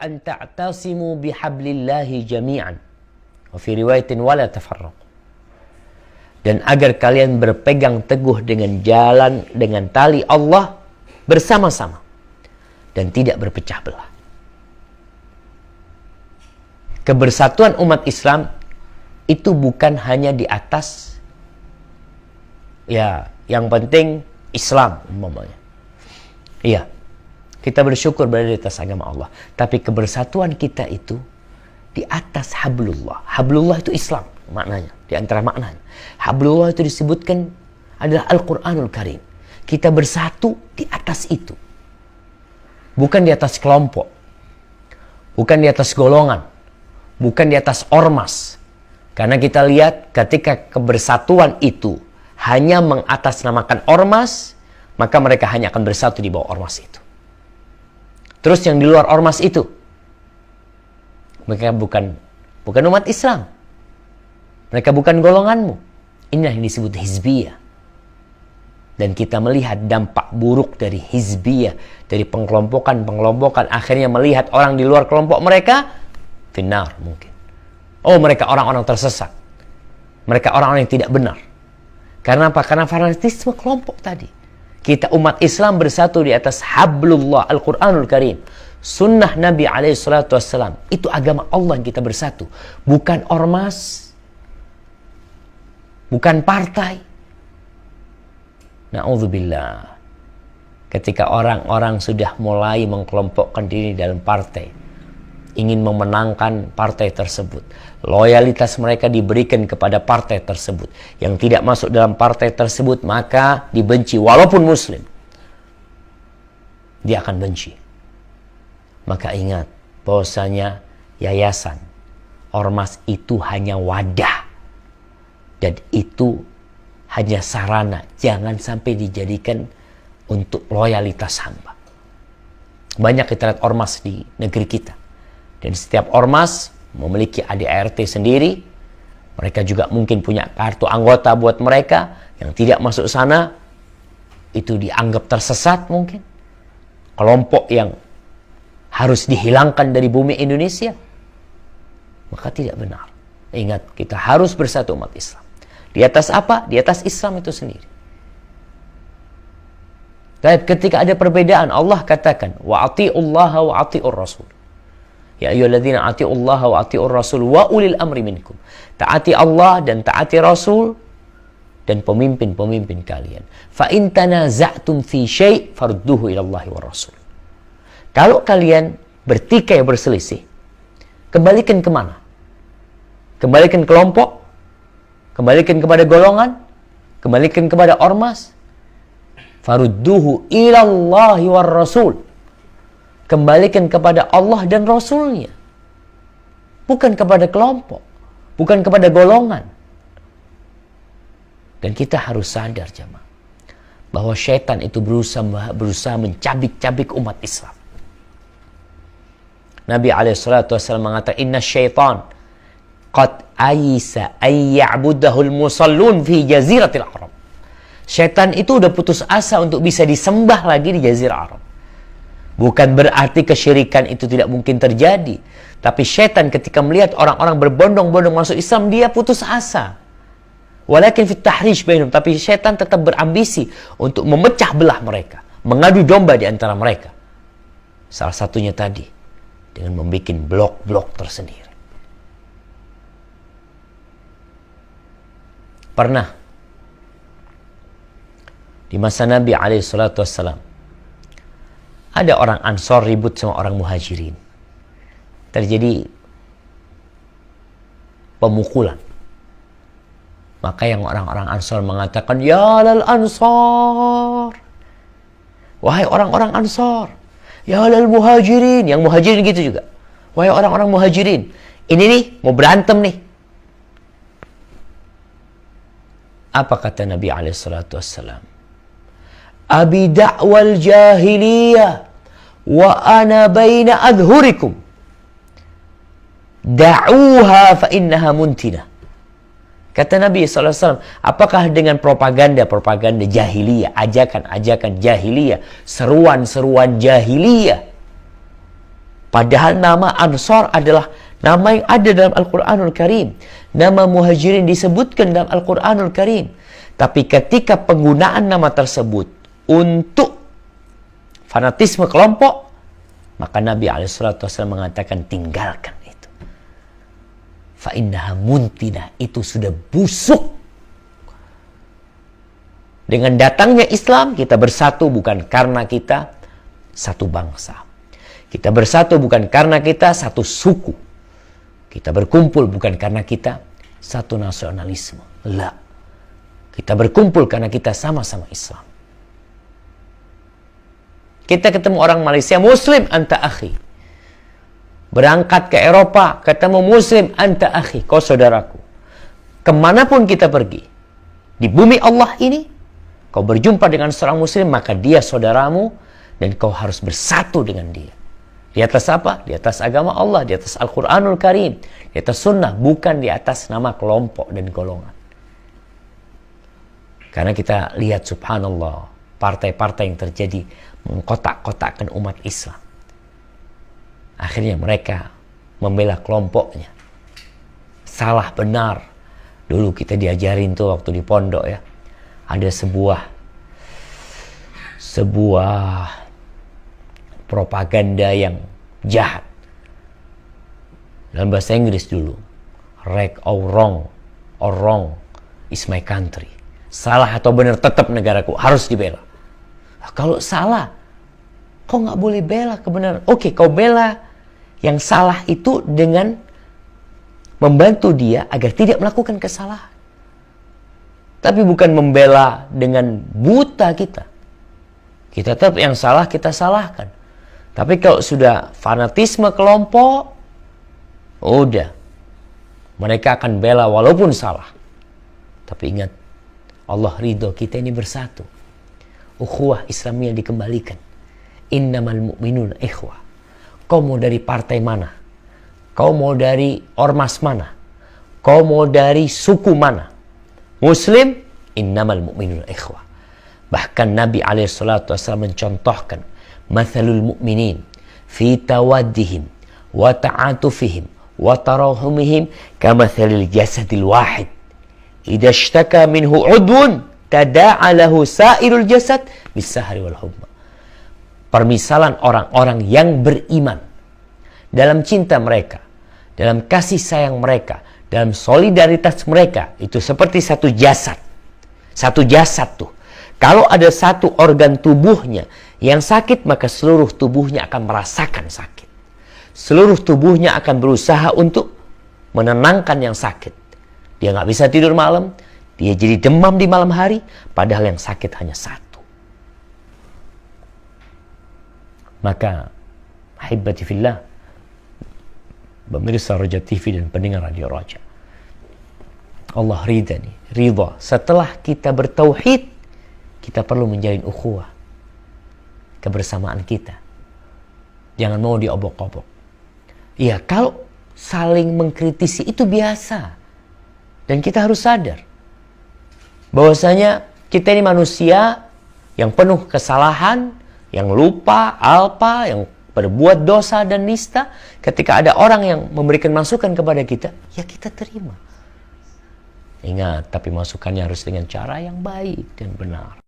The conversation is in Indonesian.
an ta'tasimu bihablillahi jami'an. Wa fi riwayatin wala tafarraqu. Dan agar kalian berpegang teguh dengan tali Allah bersama-sama dan tidak berpecah belah. Kebersatuan umat Islam itu bukan hanya di atas yang penting Islam umpamanya. Iya. Kita bersyukur berada di atas agama Allah. Tapi kebersatuan kita itu di atas hablullah. Hablullah itu Islam maknanya. Di antara maknanya. Hablullah itu disebutkan adalah Al-Quranul Karim. Kita bersatu di atas itu. Bukan di atas kelompok. Bukan di atas golongan. Bukan di atas ormas. Karena kita lihat ketika kebersatuan itu hanya mengatasnamakan ormas, maka mereka hanya akan bersatu di bawah ormas itu. Terus yang di luar ormas itu, mereka bukan umat Islam. Mereka bukan golonganmu. Inilah yang disebut hizbiyah. Dan kita melihat dampak buruk dari hizbiyah, dari pengelompokan, akhirnya melihat orang di luar kelompok mereka, finnar mungkin. Oh, mereka orang-orang tersesat. Mereka orang-orang yang tidak benar. Karena apa? Karena fanatisme kelompok tadi. Kita umat Islam bersatu di atas hablullah Al-Quranul Karim. Sunnah Nabi SAW. Itu agama Allah yang kita bersatu. Bukan ormas. Bukan partai. Na'udzubillah. Ketika orang-orang sudah mulai mengkelompokkan diri dalam partai, ingin memenangkan partai tersebut, loyalitas mereka diberikan kepada partai tersebut. Yang tidak masuk dalam partai tersebut maka dibenci walaupun muslim. Dia akan benci. Maka ingat bahwasanya yayasan, ormas itu hanya wadah. Dan itu hanya sarana. Jangan sampai dijadikan untuk loyalitas hamba. Banyak kita lihat ormas di negeri kita. Dan setiap ormas memiliki ADART sendiri. Mereka juga mungkin punya kartu anggota buat mereka. Yang tidak masuk sana, itu dianggap tersesat mungkin. Kelompok yang harus dihilangkan dari bumi Indonesia. Maka tidak benar. Ingat, kita harus bersatu umat Islam. Di atas apa? Di atas Islam itu sendiri. Tapi ketika ada perbedaan, Allah katakan, wa ati'ullaha wa ati'ur rasul. Ya ayyuhalladzina ati'ullaha wa ati'ur rasul wa ulil amri minkum. Taati Allah dan taati Rasul dan pemimpin-pemimpin kalian. Fa in tanaza'tum fi syai' farudduhu ila Allahi war Rasul. Kalau kalian bertikai berselisih, kembalikan kemana? Kembalikan kelompok? Kembalikan kepada golongan? Kembalikan kepada ormas? Farudduhu ila Allahi war Rasul. Kembalikan kepada Allah dan Rasulnya. Bukan kepada kelompok. Bukan kepada golongan. Dan kita harus sadar jemaah, bahwa syaitan itu berusaha mencabik-cabik umat Islam. Nabi SAW mengatakan, inna syaitan qad ayisa ayya'budahul musallun fi jaziratil Arab. Syaitan itu udah putus asa untuk bisa disembah lagi di jazirah Arab. Bukan berarti kesyirikan itu tidak mungkin terjadi. Tapi syaitan ketika melihat orang-orang berbondong-bondong masuk Islam, dia putus asa. Walakin fit tahrish bainhum. Tapi syaitan tetap berambisi untuk memecah belah mereka. Mengadu domba di antara mereka. Salah satunya tadi, dengan membuat blok-blok tersendiri. Pernah di masa Nabi SAW, ada orang Ansor ribut sama orang Muhajirin. Terjadi pemukulan. Maka yang orang-orang Ansor mengatakan, ya lal Ansor, wahai orang-orang Ansor, ya lal Muhajirin. Yang Muhajirin gitu juga, wahai orang-orang Muhajirin, ini nih mau berantem nih. Apa kata Nabi SAW? Abi da'wal jahiliyah wa ana baina adhurikum da'uha fa innaha muntina. Kata Nabi SAW, apakah dengan propaganda jahiliyah, ajakan-ajakan jahiliyah, seruan-seruan jahiliyah, Padahal nama Ansar adalah nama yang ada dalam Al-Quranul Karim. Nama Muhajirin disebutkan dalam Al-Quranul Karim. Tapi ketika penggunaan nama tersebut untuk fanatisme kelompok, maka Nabi SAW mengatakan tinggalkan itu. Fa'innaha muntinah, itu sudah busuk. Dengan datangnya Islam, kita bersatu bukan karena kita satu bangsa. Kita bersatu bukan karena kita satu suku. Kita berkumpul bukan karena kita satu nasionalisme. La. Kita berkumpul karena kita sama-sama Islam. Kita ketemu orang Malaysia, Muslim, anta akhi. Berangkat ke Eropa, ketemu Muslim, anta akhi, kau saudaraku. Kemanapun kita pergi, di bumi Allah ini, kau berjumpa dengan seorang Muslim, maka dia saudaramu, dan kau harus bersatu dengan dia. Di atas apa? Di atas agama Allah, di atas Al-Quranul Karim, di atas sunnah, bukan di atas nama kelompok dan golongan. Karena kita lihat subhanallah, partai-partai yang terjadi mengkotak-kotakkan umat Islam. Akhirnya mereka membela kelompoknya. Salah benar. Dulu kita diajarin tuh waktu di pondok ya. Ada sebuah propaganda yang jahat. Dalam bahasa Inggris dulu. Right or wrong is my country. Salah atau benar tetap negaraku, harus dibela. Kalau salah, kau nggak boleh bela kebenaran. Oke, kau bela yang salah itu dengan membantu dia agar tidak melakukan kesalahan. Tapi bukan membela dengan buta kita. Kita tetap yang salah kita salahkan. Tapi kalau sudah fanatisme kelompok, udah. Mereka akan bela walaupun salah. Tapi ingat, Allah ridho kita ini bersatu. Ukhuwah Islamiyah dikembalikan. Innamal mu'minun ikhwah. Kau mau dari partai mana? Kau mau dari ormas mana? Kau mau dari suku mana? Muslim, innamal mu'minun ikhwah. Bahkan Nabi SAW mencontohkan mathalul mu'minin fi tawaddihim wa ta'atufihim wa tarahumihim kamathalil jasadil wahid. Idza ishtaka minhu 'udwun tada'a lahu sa'irul jasad bis-sahri wal humma. Permisalan orang-orang yang beriman dalam cinta mereka, dalam kasih sayang mereka, dalam solidaritas mereka, itu seperti satu jasad. Satu jasad tuh. Kalau ada satu organ tubuhnya yang sakit, maka seluruh tubuhnya akan merasakan sakit. Seluruh tubuhnya akan berusaha untuk menenangkan yang sakit. Dia nggak bisa tidur malam, dia jadi demam di malam hari, padahal yang sakit hanya satu. Maka, ahibati fillah, pemirsa Raja TV dan pendengar Radio Raja, Allah ridha nih, ridha. Setelah kita bertauhid, kita perlu menjalin ukhuwah, kebersamaan kita. Jangan mau diobok-obok. Iya, kalau saling mengkritisi itu biasa. Dan kita harus sadar bahwasanya kita ini manusia yang penuh kesalahan, yang lupa, alpa, yang berbuat dosa dan nista. Ketika ada orang yang memberikan masukan kepada kita, ya kita terima. Ingat, tapi masukannya harus dengan cara yang baik dan benar.